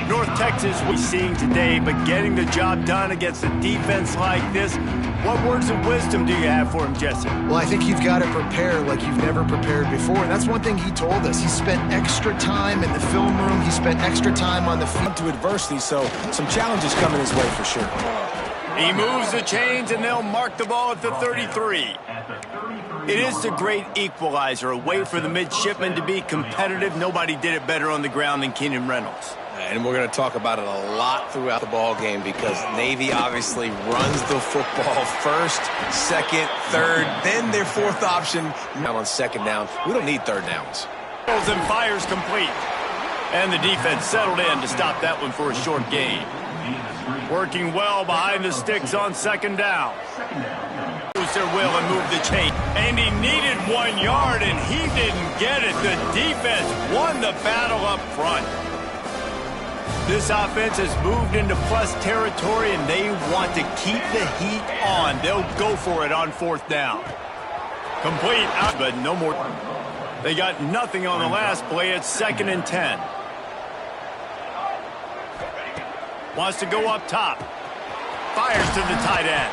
North Texas we're seeing today, but getting the job done against a defense like this, what words of wisdom do you have for him, Jesse? Well, I think you've got to prepare like you've never prepared before, and that's one thing he told us. He spent extra time in the film room. He spent extra time on the field. To adversity, so some challenges coming his way for sure. He moves the chains, and they'll mark the ball at the 33. It is the great equalizer, a way for the midshipmen to be competitive. Nobody did it better on the ground than Keenan Reynolds. And we're going to talk about it a lot throughout the ball game because Navy obviously runs the football first, second, third, then their fourth option. Now on second down, we don't need third downs. And fires complete. And the defense settled in to stop that one for a short gain. Working well behind the sticks on second down. Use their will and move the chain. And he needed 1 yard, and he didn't get it. The defense won the battle up front. This offense has moved into plus territory, and they want to keep the heat on. They'll go for it on fourth down. Complete out, but no more. They got nothing on the last play. It's 2nd and 10. Wants to go up top. Fires to the tight end.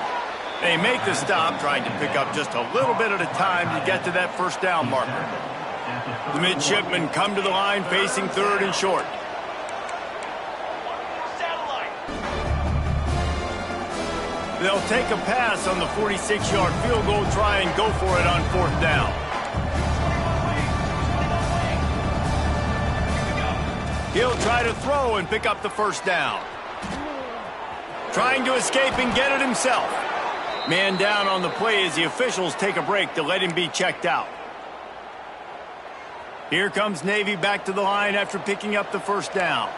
They make the stop, trying to pick up just a little bit at a time to get to that first down marker. The midshipmen come to the line facing 3rd and short. They'll take a pass on the 46-yard field goal, try and go for it on 4th down. He'll try to throw and pick up the first down. Trying to escape and get it himself. Man down on the play as the officials take a break to let him be checked out. Here comes Navy back to the line after picking up the first down.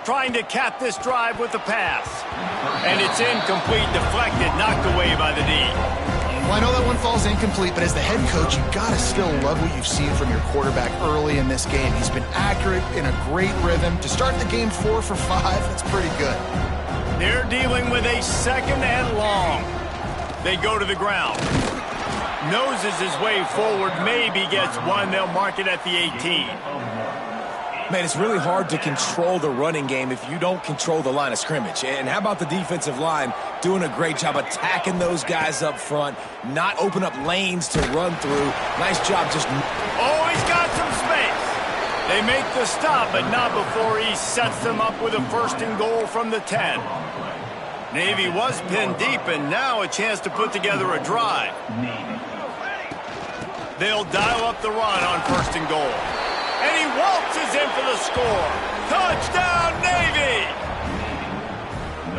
Trying to cap this drive with the pass. And it's incomplete, deflected, knocked away by the D. Well, I know that one falls incomplete, but as the head coach, you've got to still love what you've seen from your quarterback early in this game. He's been accurate, in a great rhythm. To start the game 4 for 5, that's pretty good. They're dealing with a 2nd and long. They go to the ground. Noses his way forward, maybe gets one. They'll mark it at the 18. Man, it's really hard to control the running game if you don't control the line of scrimmage. And how about the defensive line doing a great job attacking those guys up front, not open up lanes to run through. Nice job just... Oh, he's got some space. They make the stop, but not before he sets them up with a 1st and goal from the 10. Navy was pinned deep, and now a chance to put together a drive. They'll dial up the run on 1st and goal. And he waltzes in for the score. Touchdown, Navy!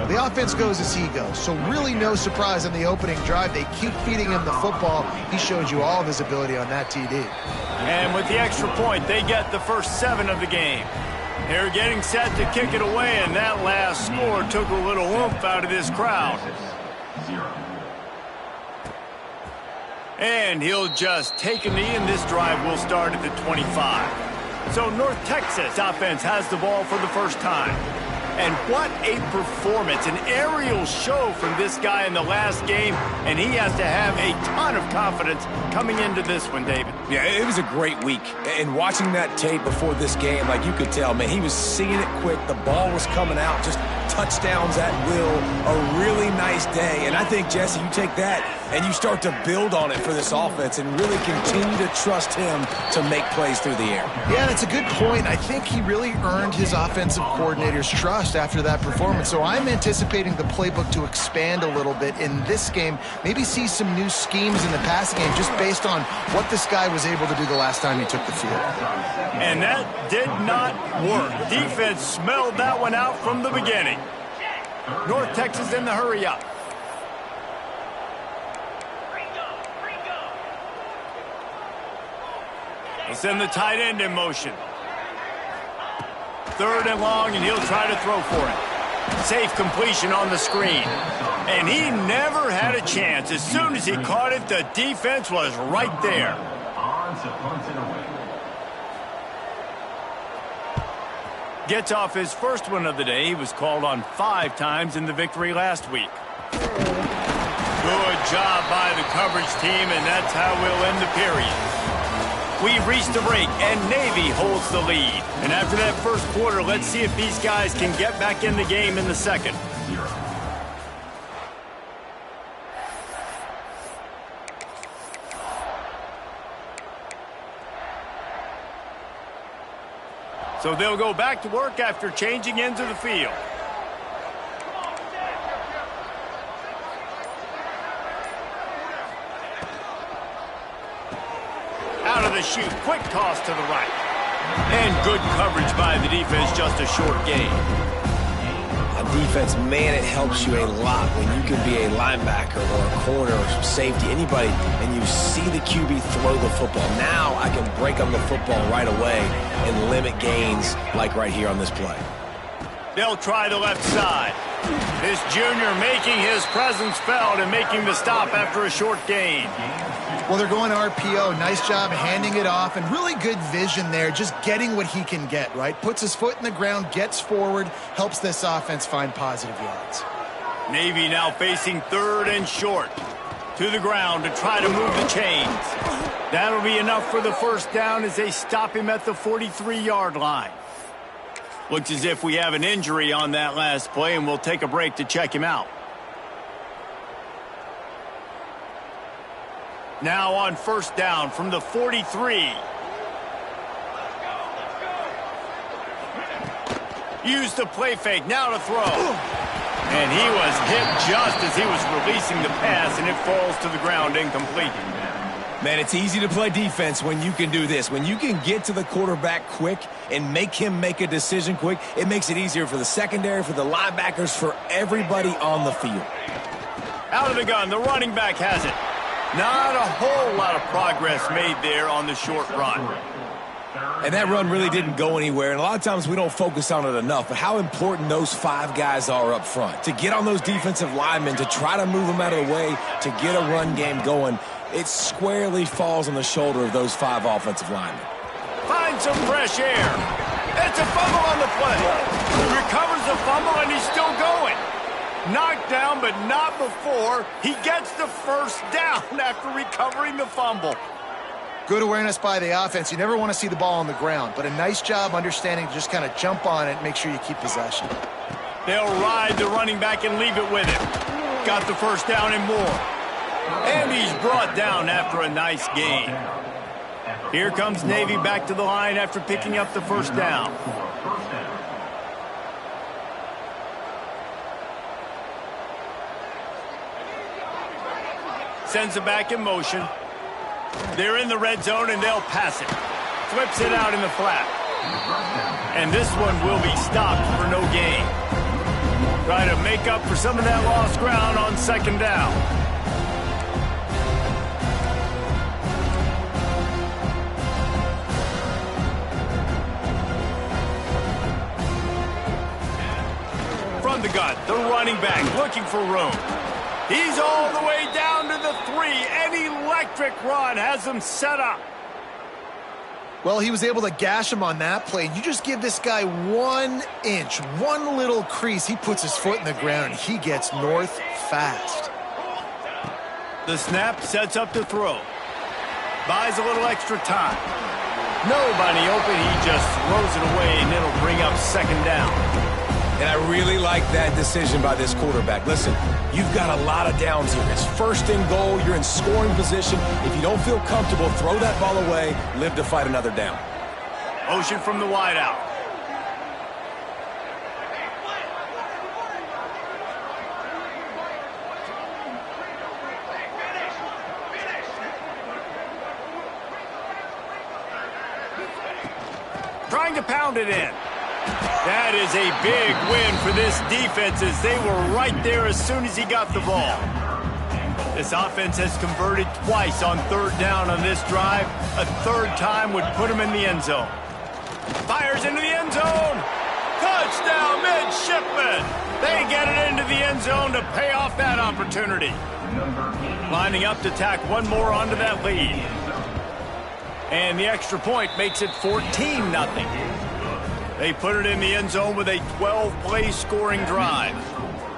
The offense goes as he goes, so really no surprise on the opening drive. They keep feeding him the football. He showed you all of his ability on that TD. And with the extra point, they get the first 7 of the game. They're getting set to kick it away, and that last score took a little oomph out of this crowd. And he'll just take a knee, and this drive will start at the 25. So North Texas offense has the ball for the first time. And what a performance, an aerial show from this guy in the last game, and he has to have a ton of confidence coming into this one, David. Yeah, it was a great week. And watching that tape before this game, like you could tell, man, he was seeing it quick. The ball was coming out, just touchdowns at will. A really nice day. And I think, Jesse, you take that and you start to build on it for this offense and really continue to trust him to make plays through the air. Yeah, that's a good point. I think he really earned his offensive coordinator's trust after that performance. So I'm anticipating the playbook to expand a little bit in this game, maybe see some new schemes in the passing game just based on what this guy was able to do the last time he took the field. And that did not work. Defense smelled that one out from the beginning. North Texas in the hurry up. They send the tight end in motion. 3rd and long, and he'll try to throw for it. Safe completion on the screen. And he never had a chance. As soon as he caught it, the defense was right there. Gets off his first one of the day. He was called on 5 times in the victory last week. Good job by the coverage team, and that's how we'll end the period. We've reached the break, and Navy holds the lead. And after that first quarter, let's see if these guys can get back in the game in the second. So they'll go back to work after changing ends of the field. Out of the chute, quick toss to the right. And good coverage by the defense, just a short gain. On defense, man, it helps you a lot when you can be a linebacker or a corner or some safety, anybody, and you see the QB throw the football. Now I can break on the football right away and limit gains like right here on this play. They'll try the left side. This junior making his presence felt and making the stop after a short gain. Well, they're going RPO. Nice job handing it off, and really good vision there, just getting what he can get, right? Puts his foot in the ground, gets forward, helps this offense find positive yards. Navy now facing third and short. To the ground to try to move the chains. That'll be enough for the first down as they stop him at the 43-yard line. Looks as if we have an injury on that last play, and we'll take a break to check him out. Now on first down from the 43. Use the play fake, now to throw. And he was hit just as he was releasing the pass, and it falls to the ground incomplete. Man, it's easy to play defense when you can do this. When you can get to the quarterback quick and make him make a decision quick, it makes it easier for the secondary, for the linebackers, for everybody on the field. Out of the gun, the running back has it. Not a whole lot of progress made there on the short run. And that run really didn't go anywhere, and a lot of times we don't focus on it enough, but how important those five guys are up front. To get on those defensive linemen, to try to move them out of the way, to get a run game going, it squarely falls on the shoulder of those five offensive linemen. Find some fresh air. It's a fumble on the play. Recovers the fumble, and he's still going. Knocked down, but not before he gets the first down after recovering the fumble. Good awareness by the offense. You never want to see the ball on the ground, but a nice job understanding to just kind of jump on it and make sure you keep possession. They'll ride the running back and leave it with him. Got the first down and more. And he's brought down after a nice gain. Here comes Navy back to the line after picking up the first down. Sends it back in motion. They're in the red zone, and they'll pass it. Flips it out in the flat. And this one will be stopped for no gain. Try to make up for some of that lost ground on second down. From the gun, the running back looking for room. He's all the way down to the 3. An electric run has him set up. Well, he was able to gash him on that play. You just give this guy 1 inch, one little crease. He puts his foot in the ground, and he gets north fast. The snap sets up to throw. Buys a little extra time. Nobody open. He just throws it away, and it'll bring up second down. And I really like that decision by this quarterback. Listen, you've got a lot of downs here. It's first and goal. You're in scoring position. If you don't feel comfortable, throw that ball away. Live to fight another down. Motion from the wide out. Trying to pound it in. That is a big win for this defense as they were right there as soon as he got the ball. This offense has converted twice on third down on this drive. A third time would put him in the end zone. Fires into the end zone. Touchdown, midshipmen. They get it into the end zone to pay off that opportunity. Lining up to tack one more onto that lead. And the extra point makes it 14-0. They put it in the end zone with a 12-play scoring drive.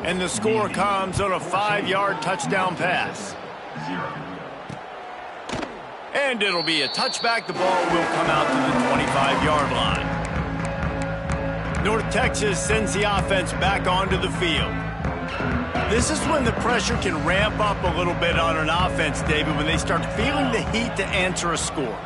And the score comes on a 5-yard touchdown pass. And it'll be a touchback. The ball will come out to the 25-yard line. North Texas sends the offense back onto the field. This is when the pressure can ramp up a little bit on an offense, David, when they start feeling the heat to answer a score.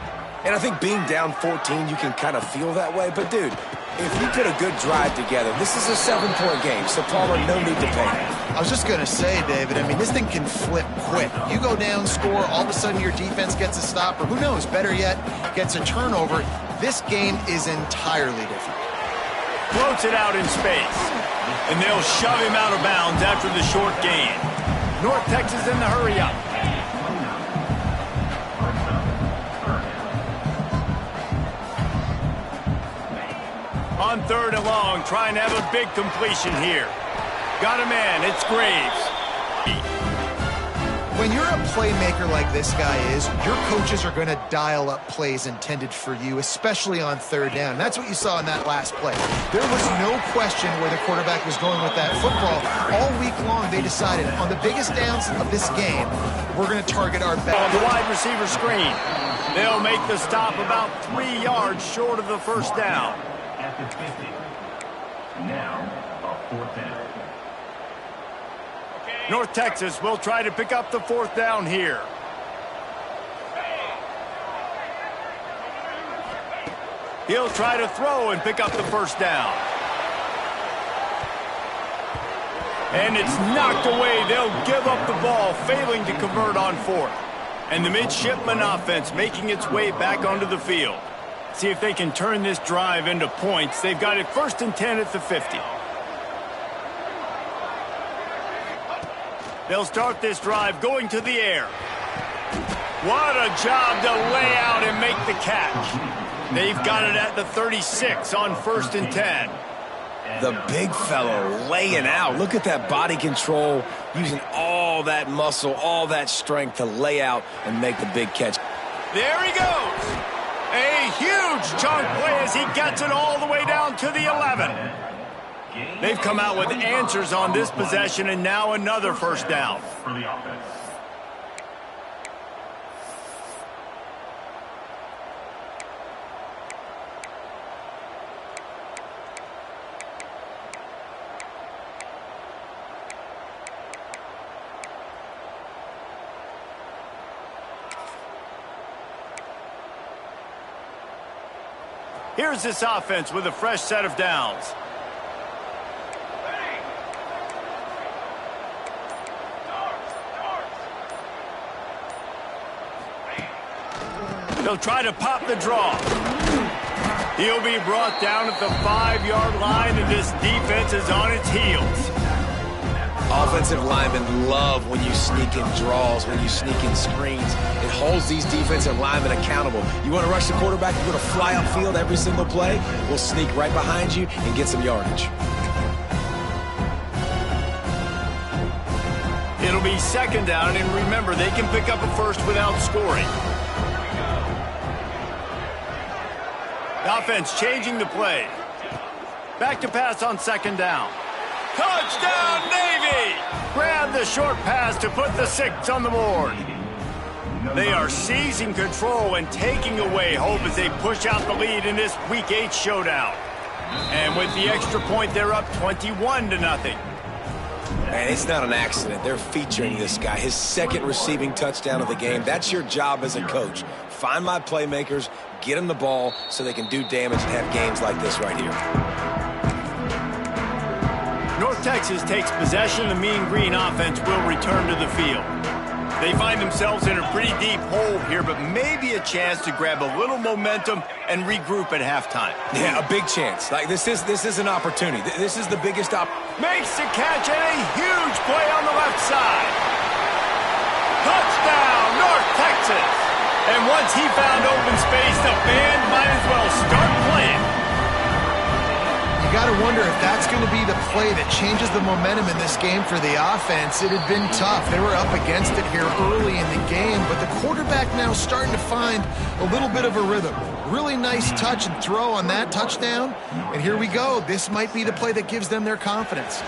And I think being down 14, you can kind of feel that way. But, dude, if you put a good drive together, this is a 7-point game, so Palmer, no need to panic. I was just going to say, David, I mean, this thing can flip quick. You go down, score, all of a sudden your defense gets a stop, or who knows, better yet, gets a turnover. This game is entirely different. Floats it out in space, and they'll shove him out of bounds after the short gain. North Texas in the hurry-up. On 3rd and long, trying to have a big completion here. Got a man, it's Graves. When you're a playmaker like this guy is, your coaches are going to dial up plays intended for you, especially on 3rd down. That's what you saw in that last play. There was no question where the quarterback was going with that football. All week long, they decided on the biggest downs of this game, we're going to target our back. On the wide receiver screen, they'll make the stop about 3 yards short of the first down. At the 50. Now, a 4th down. North Texas will try to pick up the 4th down here. He'll try to throw and pick up the 1st down. And it's knocked away. They'll give up the ball, failing to convert on 4th. And the midshipman offense making its way back onto the field. See if they can turn this drive into points. They've got it 1st and 10 at the 50. They'll start this drive going to the air. What a job to lay out and make the catch. They've got it at the 36 on 1st and 10. The big fellow laying out. Look at that body control, using all that muscle, all that strength to lay out and make the big catch. There he goes. A huge chunk play as he gets it all the way down to the 11. They've come out with answers on this possession, and now another 1st down. For the offense. Here's this offense with a fresh set of downs. They'll try to pop the draw. He'll be brought down at the 5-yard line, and this defense is on its heels. Offensive linemen love when you sneak in draws, when you sneak in screens. It holds these defensive linemen accountable. You want to rush the quarterback, you want to fly upfield every single play, we'll sneak right behind you and get some yardage. It'll be 2nd down, and remember, they can pick up a 1st without scoring. The offense changing the play. Back to pass on 2nd down. Touchdown, Navy! Grab the short pass to put the 6 on the board. They are seizing control and taking away hope as they push out the lead in this Week 8 showdown. And with the extra point, they're up 21-0. Man, it's not an accident. They're featuring this guy. His 2nd receiving touchdown of the game. That's your job as a coach. Find my playmakers, get them the ball so they can do damage and have games like this right here. North Texas takes possession. The Mean Green offense will return to the field. They find themselves in a pretty deep hole here, but maybe a chance to grab a little momentum and regroup at halftime. Yeah, a big chance. Like this is an opportunity. This is the biggest Makes the catch and a huge play on the left side. Touchdown, North Texas. And once he found open space, the band might as well start playing. You got to wonder if that's going to be the play that changes the momentum in this game for the offense. It had been tough. They were up against it here early in the game, but the quarterback now starting to find a little bit of a rhythm. Really nice touch and throw on that touchdown. And here we go. This might be the play that gives them their confidence.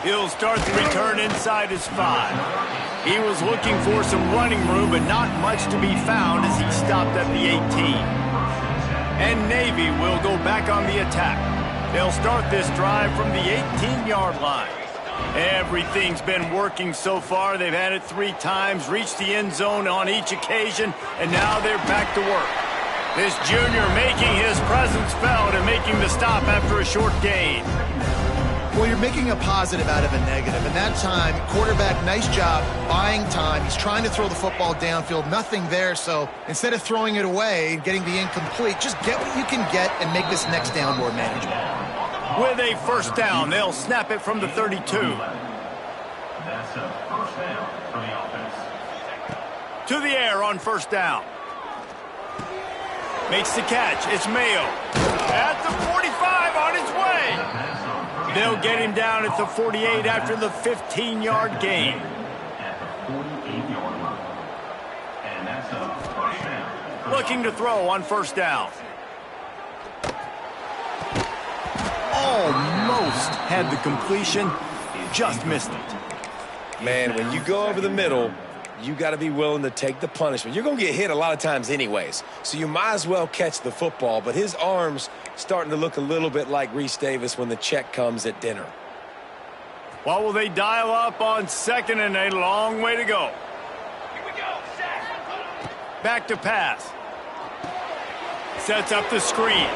He'll start the return inside his 5. He was looking for some running room, but not much to be found as he stopped at the 18. And Navy will go back on the attack. They'll start this drive from the 18-yard line. Everything's been working so far. They've had it 3 times, reached the end zone on each occasion, and now they're back to work. This junior making his presence felt and making the stop after a short gain. Well, you're making a positive out of a negative. And that time, quarterback, nice job buying time. He's trying to throw the football downfield. Nothing there. So instead of throwing it away and getting the incomplete, just get what you can get and make this next down more manageable. With a first down, they'll snap it from the 32. That's a first down for the offense. To the air on first down. Makes the catch. It's Mayo. At the 45 on his way. They'll get him down at the 48 after the 15-yard gain. At the 48-yard line. And that's a first down. Looking to throw on first down. Almost had the completion. Just missed it. Man, when you go over the middle, you got to be willing to take the punishment. You're going to get hit a lot of times anyways, so you might as well catch the football. But his arm's starting to look a little bit like Reese Davis when the check comes at dinner. What will they dial up on second and a long way to go? Here we go. Set. Back to pass. Sets up the screen.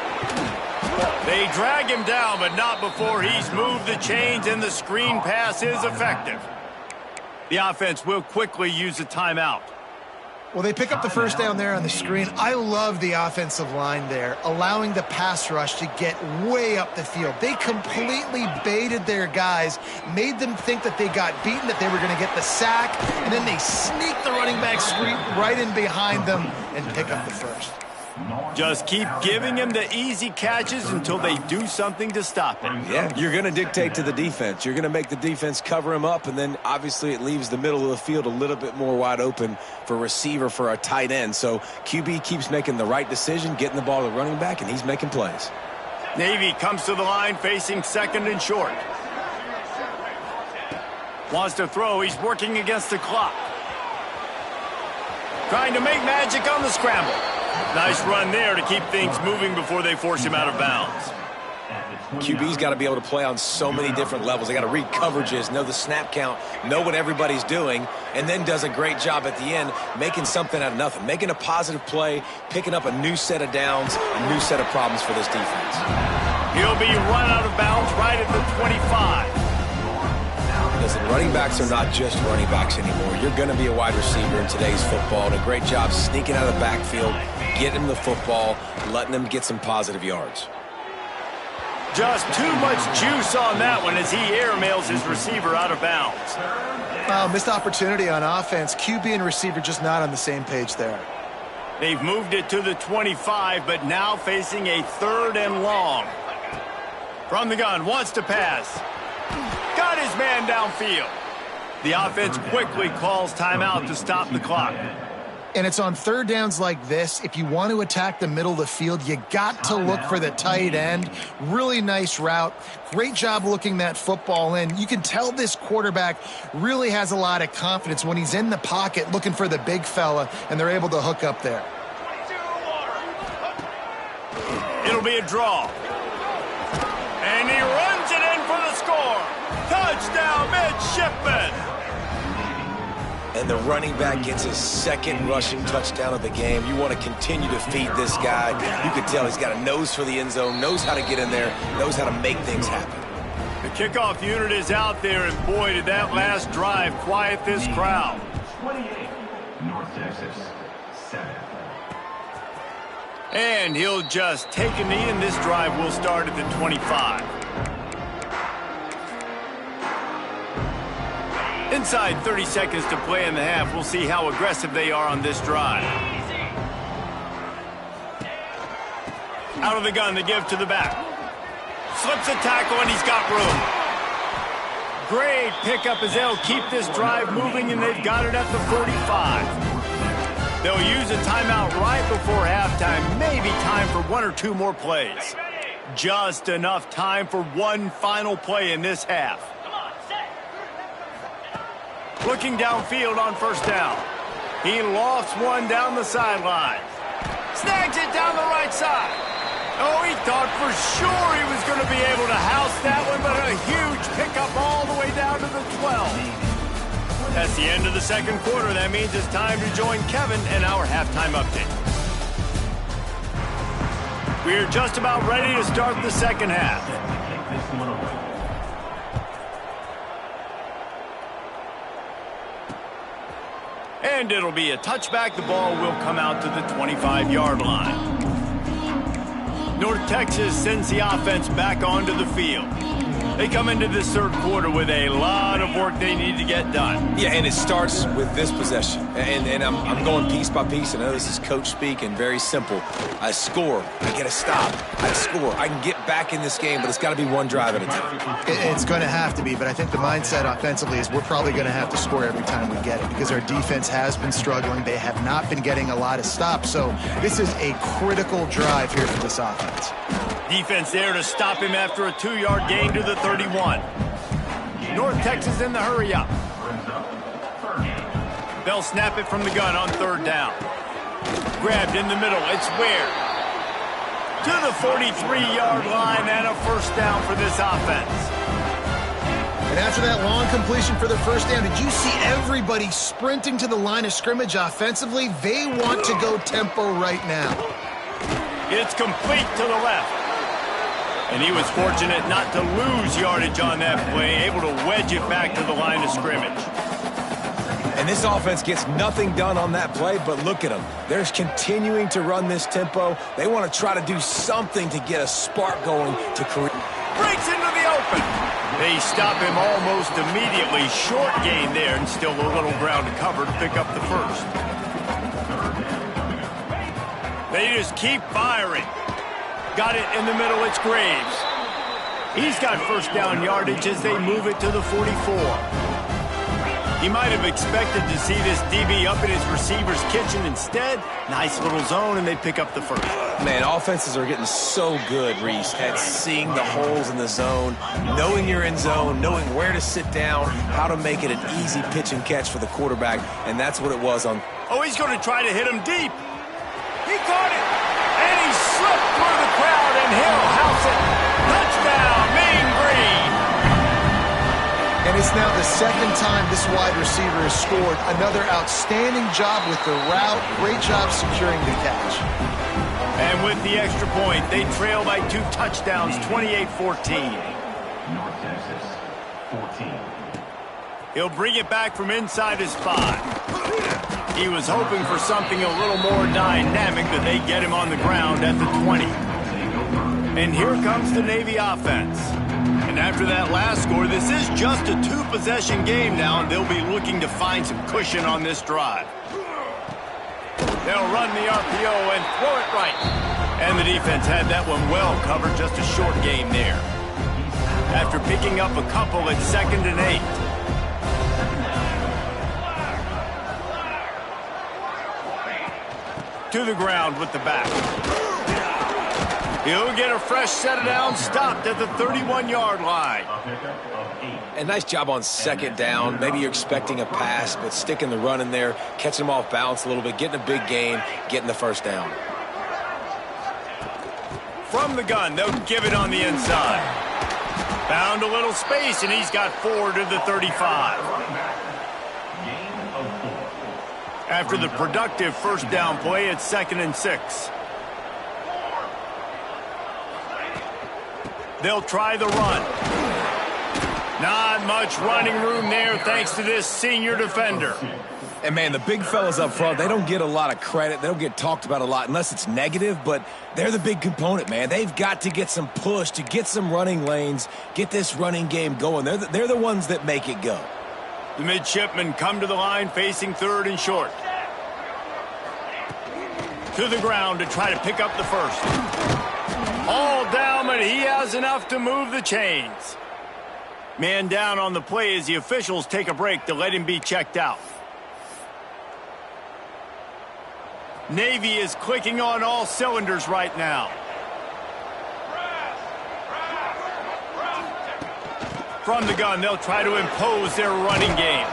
They drag him down, but not before he's moved the chains, and the screen pass is effective. The offense will quickly use a timeout. Well, they pick up the first down there on the screen. I love the offensive line there, allowing the pass rush to get way up the field. They completely baited their guys, made them think that they got beaten, that they were going to get the sack, and then they sneak the running back screen right in behind them and pick up the first. Just keep giving him the easy catches until they do something to stop him. Yeah, you're going to dictate to the defense. You're going to make the defense cover him up, and then obviously it leaves the middle of the field a little bit more wide open for receiver, for a tight end. So QB keeps making the right decision, getting the ball to the running back, and he's making plays. Navy comes to the line facing second and short. Wants to throw. He's working against the clock. Trying to make magic on the scramble. Nice run there to keep things moving before they force him out of bounds. QB's got to be able to play on so many different levels. They got to read coverages, know the snap count, know what everybody's doing, and then does a great job at the end making something out of nothing, making a positive play, picking up a new set of downs, a new set of problems for this defense. He'll be run out of bounds right at the 25. Listen, running backs are not just running backs anymore. You're going to be a wide receiver in today's football, and a great job sneaking out of the backfield, getting him the football, letting them get some positive yards. Just too much juice on that one as he airmails his receiver out of bounds. Missed opportunity on offense. QB and receiver just not on the same page there. They've moved it to the 25, but now facing a third and long. From the gun, wants to pass. Got his man downfield. The offense quickly calls timeout to stop the clock. And it's on third downs like this. If you want to attack the middle of the field, you got to look for the tight end. Really nice route. Great job looking that football in. You can tell this quarterback really has a lot of confidence when he's in the pocket looking for the big fella, and they're able to hook up there. It'll be a draw. And he runs it in for the score. Touchdown, midshipman. And the running back gets his second rushing touchdown of the game. You want to continue to feed this guy. You can tell he's got a nose for the end zone, knows how to get in there, knows how to make things happen. The kickoff unit is out there, and boy, did that last drive quiet this crowd. 28, North Texas, 7. And he'll just take a knee, and this drive will start at the 25. Inside 30 seconds to play in the half. We'll see how aggressive they are on this drive. Out of the gun, the give to the back. Slips a tackle, and he's got room. Great pickup as they'll keep this drive moving, and they've got it at the 45. They'll use a timeout right before halftime. Maybe time for one or two more plays. Just enough time for one final play in this half. looking downfield on first down. He lofts one down the sideline. Snags it down the right side. Oh, he thought for sure he was going to be able to house that one, but a huge pickup all the way down to the 12. That's the end of the second quarter. That means it's time to join Kevin in our halftime update. We're just about ready to start the second half. And it'll be a touchback. The ball will come out to the 25-yard line. North Texas sends the offense back onto the field. They come into this third quarter with a lot of work they need to get done. Yeah, and it starts with this possession. And I'm going piece by piece. I know this is coach speak and very simple. I score. I get a stop. I score. I can get back in this game, but it's got to be one drive at a time. It's going to have to be, but I think the mindset offensively is we're probably going to have to score every time we get it because our defense has been struggling. They have not been getting a lot of stops, so this is a critical drive here for this offense. Defense there to stop him after a 2-yard gain to the 31. North Texas in the hurry up. They'll snap it from the gun on third down. Grabbed in the middle. It's Ware. To the 43-yard line and a first down for this offense. And after that long completion for the first down, did you see everybody sprinting to the line of scrimmage offensively? They want to go tempo right now. It's complete to the left. And he was fortunate not to lose yardage on that play, able to wedge it back to the line of scrimmage. And this offense gets nothing done on that play, but look at them. They're continuing to run this tempo. They want to try to do something to get a spark going to create. Breaks into the open. They stop him almost immediately. Short gain there, and still a little ground to cover to pick up the first. They just keep firing. Got it in the middle, it's Graves. He's got first down yardage as they move it to the 44. He might have expected to see this DB up in his receiver's kitchen. Instead, nice little zone, and they pick up the first. Man, offenses are getting so good, Reese, at seeing the holes in the zone, knowing you're in zone, knowing where to sit down, how to make it an easy pitch and catch for the quarterback, and that's what it was on. Oh, he's going to try to hit him deep. He caught it, and he slipped through the crowd, and he'll house it. Touchdown, Mean Green. And it's now the second time this wide receiver has scored. Another outstanding job with the route. Great job securing the catch. And with the extra point, they trail by 2 touchdowns, 28-14. North Texas, 14. He'll bring it back from inside his 5. He was hoping for something a little more dynamic, but they get him on the ground at the 20. And here comes the Navy offense. And after that last score, this is just a 2-possession game now, and they'll be looking to find some cushion on this drive. They'll run the RPO and throw it right. And the defense had that one well covered, just a short game there. After picking up a couple, it's 2nd and 8. To the ground with the back. He'll get a fresh set of downs, stopped at the 31-yard line. A nice job on second down. Maybe you're expecting a pass, but sticking the run in there, catching them off balance a little bit, getting a big gain, getting the first down. From the gun, they'll give it on the inside. Found a little space, and he's got 4 to the 35. After the productive first down play, it's 2nd and 6. They'll try the run. Not much running room there thanks to this senior defender. And, man, the big fellas up front, they don't get a lot of credit. They don't get talked about a lot unless it's negative, but they're the big component, man. They've got to get some push, to get some running lanes, get this running game going. They're the ones that make it go. The midshipmen come to the line facing 3rd and short. To the ground to try to pick up the first. All down, but he has enough to move the chains. Man down on the play as the officials take a break to let him be checked out. Navy is clicking on all cylinders right now. From the gun, they'll try to impose their running game.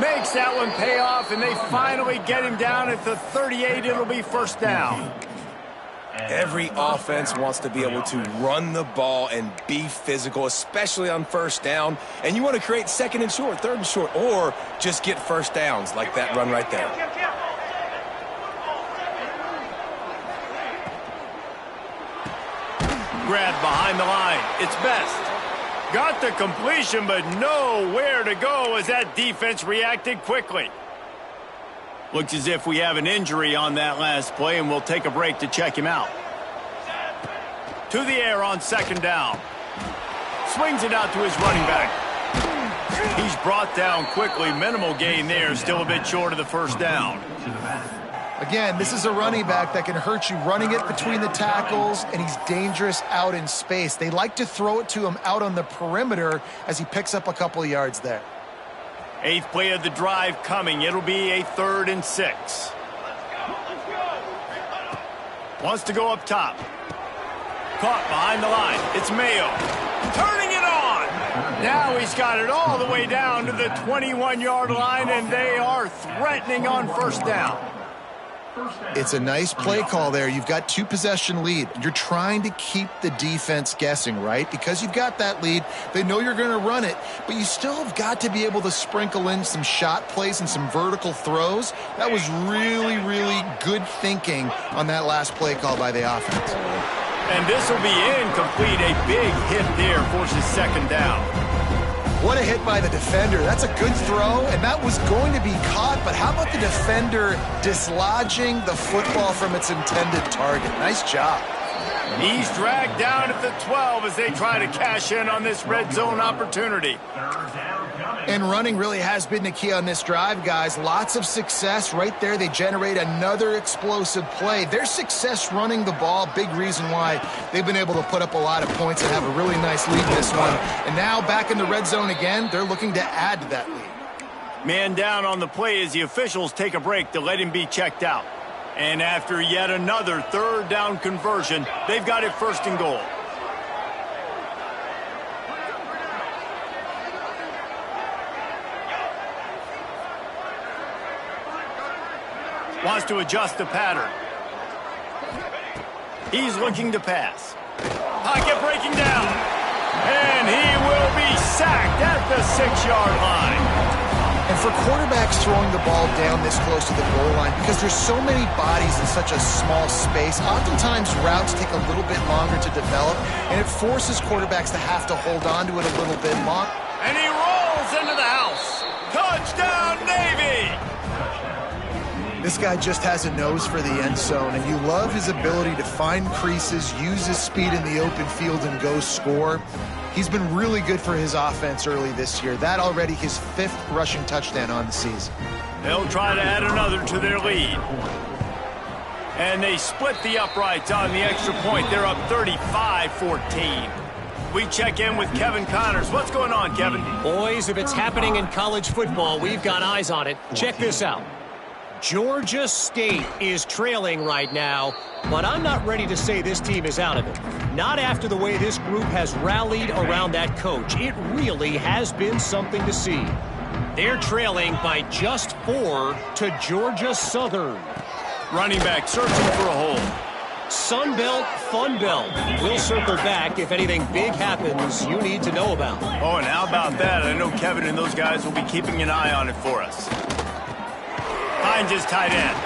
Makes that one pay off, and they finally get him down at the 38. It'll be first down. Every offense wants to be able to run the ball and be physical, especially on first down. And you want to create second and short, third and short, or just get first downs like that run right there. Grab behind the line. It's Best. Got the completion, but nowhere to go as that defense reacted quickly. Looks as if we have an injury on that last play, and we'll take a break to check him out. To the air on second down. Swings it out to his running back. He's brought down quickly. Minimal gain there. Still a bit short of the first down. Again, this is a running back that can hurt you running it between the tackles, and he's dangerous out in space. They like to throw it to him out on the perimeter as he picks up a couple of yards there. 8th play of the drive coming. It'll be a 3rd and 6. Wants to go up top. Caught behind the line. It's Mayo. Turning it on. Now he's got it all the way down to the 21-yard line, and they are threatening on first down. It's a nice play call there. You've got 2-possession lead. You're trying to keep the defense guessing, right? Because you've got that lead, they know you're going to run it, but you still have got to be able to sprinkle in some shot plays and some vertical throws. That was really, really good thinking on that last play call by the offense. And this will be incomplete. A big hit there forces second down. What a hit by the defender. That's a good throw, and that was going to be caught, but how about the defender dislodging the football from its intended target? Nice job. He's dragged down at the 12 as they try to cash in on this red zone opportunity. And running really has been the key on this drive, guys. Lots of success right there. They generate another explosive play. Their success running the ball, big reason why they've been able to put up a lot of points and have a really nice lead in this one. And now back in the red zone again, they're looking to add to that lead. Man down on the play as the officials take a break to let him be checked out. And after yet another 3rd down conversion, they've got it 1st and goal. Wants to adjust the pattern. He's looking to pass. Pocket breaking down. And he will be sacked at the 6-yard line. And for quarterbacks throwing the ball down this close to the goal line, because there's so many bodies in such a small space, oftentimes routes take a little bit longer to develop, and it forces quarterbacks to have to hold on to it a little bit longer. And he rolls into the house. Touchdown, Navy! This guy just has a nose for the end zone, and you love his ability to find creases, use his speed in the open field, and go score. He's been really good for his offense early this year. That already his 5th rushing touchdown on the season. They'll try to add another to their lead. And they split the uprights on the extra point. They're up 35-14. We check in with Kevin Connors. What's going on, Kevin? Boys, if it's happening in college football, we've got eyes on it. Check this out. Georgia State is trailing right now, but I'm not ready to say this team is out of it. Not after the way this group has rallied around that coach. It really has been something to see. They're trailing by just 4 to Georgia Southern. Running back searching for a hole. Sun Belt, Fun Belt. We'll circle back if anything big happens you need to know about. Oh, and how about that? I know Kevin and those guys will be keeping an eye on it for us. Finds his tight end.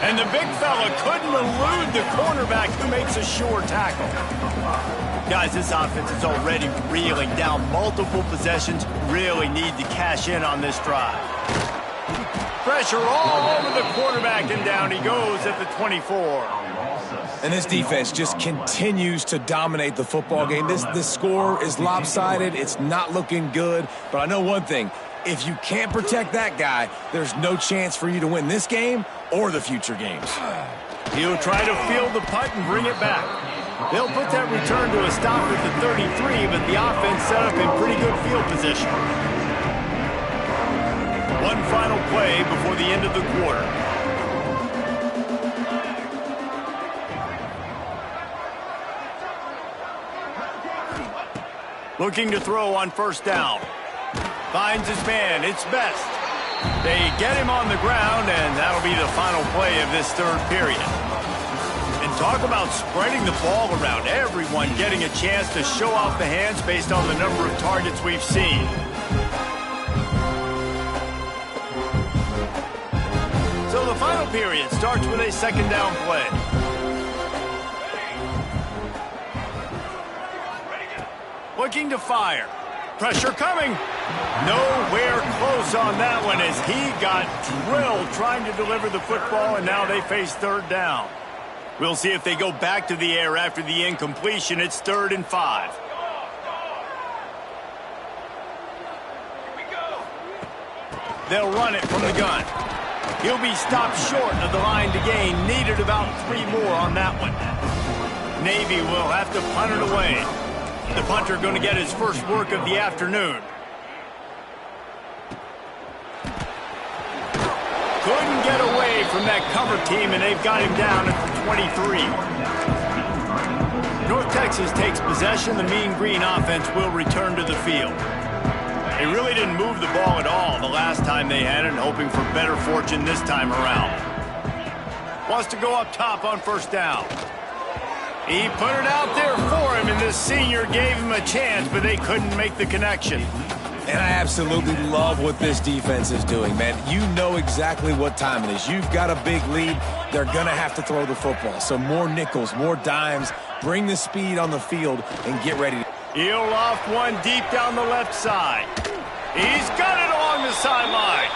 And the big fella couldn't elude the cornerback who makes a sure tackle. Guys, this offense is already reeling down multiple possessions. Really need to cash in on this drive. Pressure all over the quarterback, and down he goes at the 24. And this defense just continues to dominate the football game. This score is lopsided. It's not looking good. But I know one thing. If you can't protect that guy, there's no chance for you to win this game or the future games. He'll try to field the punt and bring it back. They'll put that return to a stop at the 33, but the offense set up in pretty good field position. One final play before the end of the quarter. Looking to throw on first down. Finds his man. It's Best. They get him on the ground, and that'll be the final play of this third period. And talk about spreading the ball around. Everyone getting a chance to show off the hands based on the number of targets we've seen. So the final period starts with a second down play. Looking to fire. Pressure coming. Nowhere close on that one as he got drilled trying to deliver the football, and now they face third down. We'll see if they go back to the air after the incompletion. It's 3rd and 5. They'll run it from the gun. He'll be stopped short of the line to gain. Needed about 3 more on that one. Navy will have to punt it away. The punter going to get his first work of the afternoon. Couldn't get away from that cover team, and they've got him down at the 23. North Texas takes possession. The Mean Green offense will return to the field. They really didn't move the ball at all the last time they had it, and hoping for better fortune this time around. Wants to go up top on first down. He put it out there for him, and this senior gave him a chance, but they couldn't make the connection. And I absolutely love what this defense is doing, man. You know exactly what time it is. You've got a big lead. They're going to have to throw the football. So more nickels, more dimes. Bring the speed on the field and get ready. He'll loft one deep down the left side. He's got it along the sideline.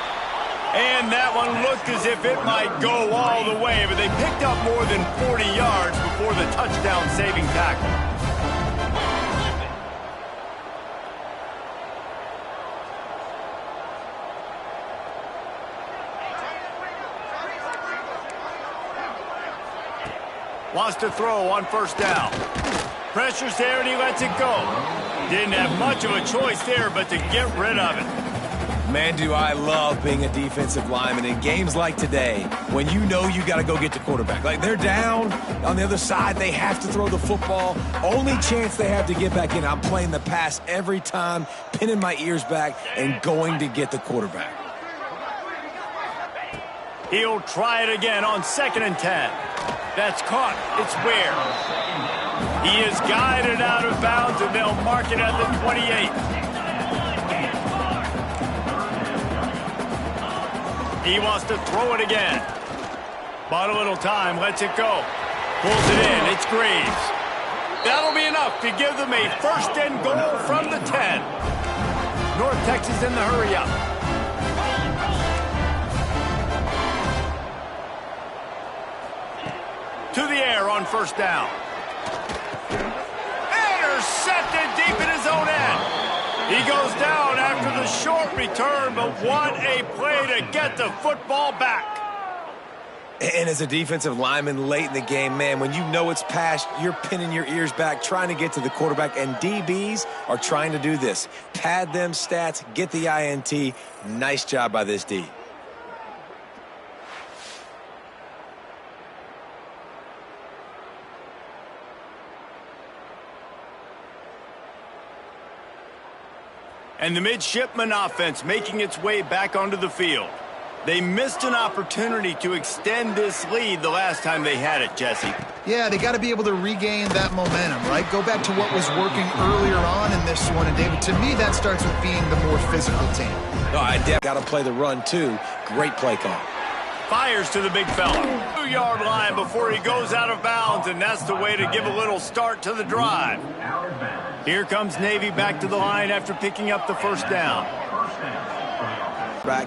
And that one looked as if it might go all the way, but they picked up more than 40 yards before the touchdown-saving tackle. Wants to throw on first down. Pressure's there, and he lets it go. Didn't have much of a choice there, but to get rid of it. Man, do I love being a defensive lineman in games like today when you know you got to go get the quarterback. Like, they're down on the other side. They have to throw the football. Only chance they have to get back in. I'm playing the pass every time, pinning my ears back, and going to get the quarterback. He'll try it again on 2nd and 10. That's caught. It's Ware. He is guided out of bounds, and they'll mark it at the 28. He wants to throw it again. Bought a little time, lets it go. Pulls it in, it's Graves. That'll be enough to give them a 1st and goal from the 10. North Texas in the hurry up. To the air on first down. Intercepted deep in his own end. He goes down after the short return, but what a play to get the football back. And as a defensive lineman late in the game, man, when you know it's past, you're pinning your ears back, trying to get to the quarterback, and DBs are trying to do this. Pad them stats, get the INT. Nice job by this D. And the midshipman offense making its way back onto the field. They missed an opportunity to extend this lead the last time they had it, Jesse. Yeah, they got to be able to regain that momentum, right? Go back to what was working earlier on in this one. And, David, to me, that starts with being the more physical team. No, I got to play the run, too. Great play call. Fires to the big fella. 2-yard line before he goes out of bounds, and that's the way to give a little start to the drive. Here comes Navy back to the line after picking up the first down.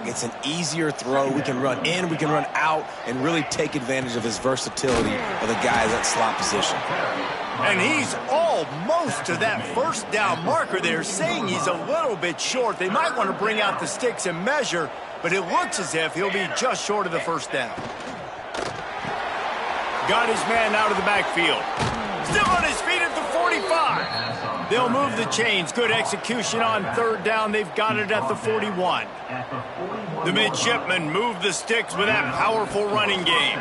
It's an easier throw. We can run in, we can run out, and really take advantage of his versatility of the guys at slot position. And he's almost to that first down marker there, saying he's a little bit short. They might want to bring out the sticks and measure, but it looks as if he'll be just short of the first down. Got his man out of the backfield. Still on his feet at the 45. They'll move the chains. Good execution on third down. They've got it at the 41. The midshipmen move the sticks with that powerful running game.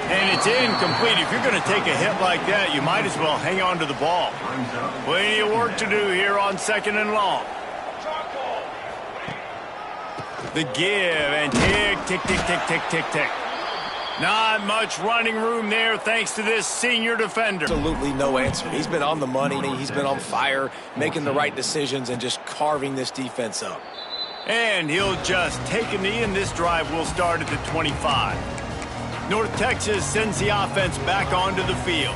And it's incomplete. If you're going to take a hit like that, you might as well hang on to the ball. Plenty of work to do here on 2nd and long. The give and tick, tick, tick, tick, tick, tick, tick. Not much running room there thanks to this senior defender. Absolutely no answer. He's been on the money. He's been on fire, making the right decisions and just carving this defense up. And he'll just take a knee, and this drive will start at the 25. North Texas sends the offense back onto the field.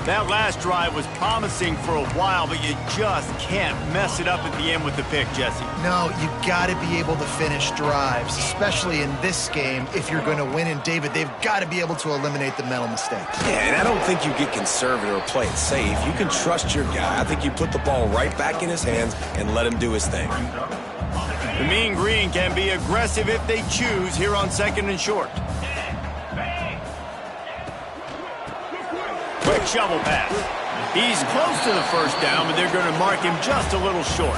That last drive was promising for a while, but you just can't mess it up at the end with the pick, Jesse. No, you got to be able to finish drives, especially in this game. If you're going to win, and David, they've got to be able to eliminate the mental mistakes. Yeah, and I don't think you get conservative or play it safe. You can trust your guy. I think you put the ball right back in his hands and let him do his thing. The Mean Green can be aggressive if they choose here on 2nd and short. Quick shovel pass. He's close to the first down, but they're going to mark him just a little short.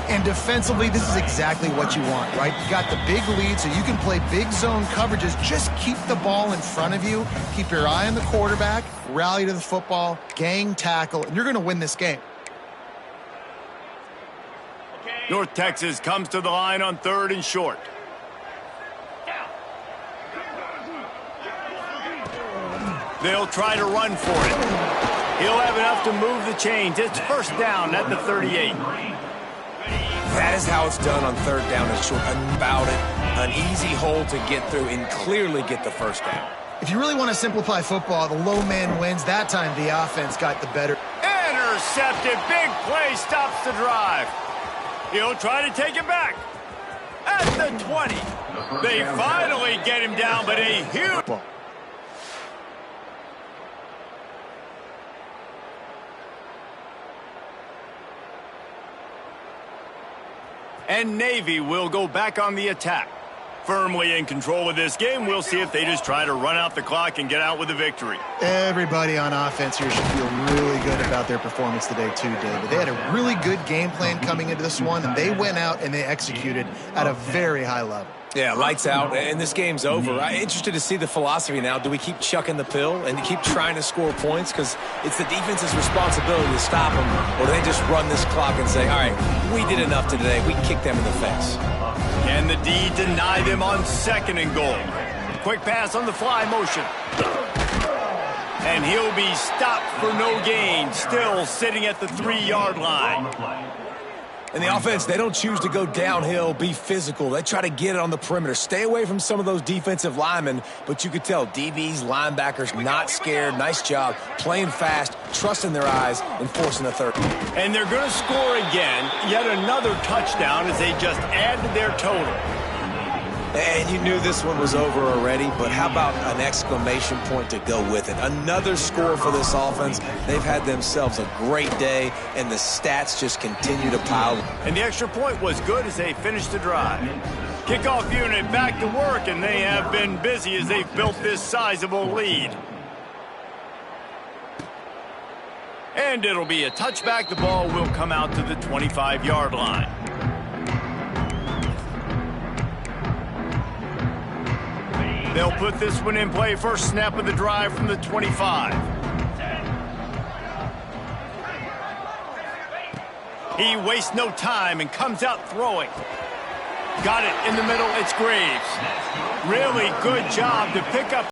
And defensively, this is exactly what you want, right? You got the big lead, so you can play big zone coverages. Just keep the ball in front of you. Keep your eye on the quarterback. Rally to the football. Gang tackle. And you're going to win this game. North Texas comes to the line on 3rd and short. They'll try to run for it. He'll have enough to move the chains. It's first down at the 38. That is how it's done on 3rd down and short. About it, an easy hole to get through and clearly get the first down. If you really want to simplify football, the low man wins. That time the offense got the better. Intercepted. Big play stops the drive. He'll try to take it back at the 20. They finally get him down, but a huge... And Navy will go back on the attack. Firmly in control of this game. We'll see if they just try to run out the clock and get out with a victory. Everybody on offense here should feel really good about their performance today too, David. They had a really good game plan coming into this one, and they went out and they executed at a very high level. Yeah, lights out, and this game's over. I'm interested to see the philosophy now. Do we keep chucking the pill and keep trying to score points? Because it's the defense's responsibility to stop them. Or do they just run this clock and say, all right, we did enough today. We kicked them in the face. Can the D deny them on 2nd and goal? Quick pass on the fly motion. And he'll be stopped for no gain. Still sitting at the 3-yard line. And the offense, they don't choose to go downhill, be physical. They try to get it on the perimeter. Stay away from some of those defensive linemen, but you could tell DBs, linebackers, not scared. Nice job playing fast, trusting their eyes, and forcing the third. And they're going to score again. Yet another touchdown as they just add to their total. And you knew this one was over already, but how about an exclamation point to go with it? Another score for this offense. They've had themselves a great day, and the stats just continue to pile. And the extra point was good as they finished the drive. Kickoff unit back to work, and they have been busy as they've built this sizable lead. And it'll be a touchback. The ball will come out to the 25-yard line. They'll put this one in play. First snap of the drive from the 25. He wastes no time and comes out throwing. Got it in the middle. It's Graves. Really good job to pick up